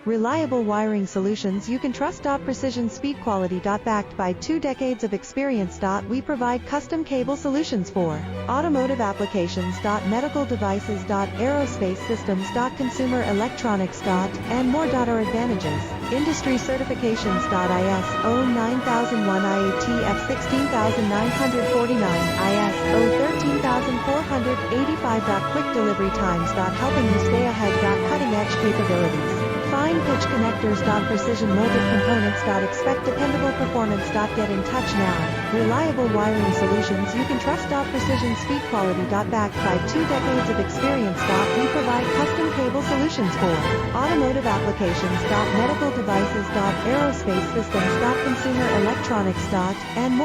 Reliable wiring solutions you can trust. Precision speed quality. Backed by 2 decades of experience. We provide custom cable solutions for automotive applications. Medical devices. Aerospace systems. Consumer electronics. And more. Our advantages: industry certifications. ISO 9001, IATF 16949, ISO 13485. Quick delivery times. Helping you stay ahead. Cutting edge capabilities. Fine pitch connectors. Precision molded components. Expect dependable performance. Get in touch now. Reliable wiring solutions you can trust. Precision speed quality. Backed by 2 decades of experience. We provide custom cable solutions for automotive applications. Medical devices. Aerospace systems. Consumer electronics. And more.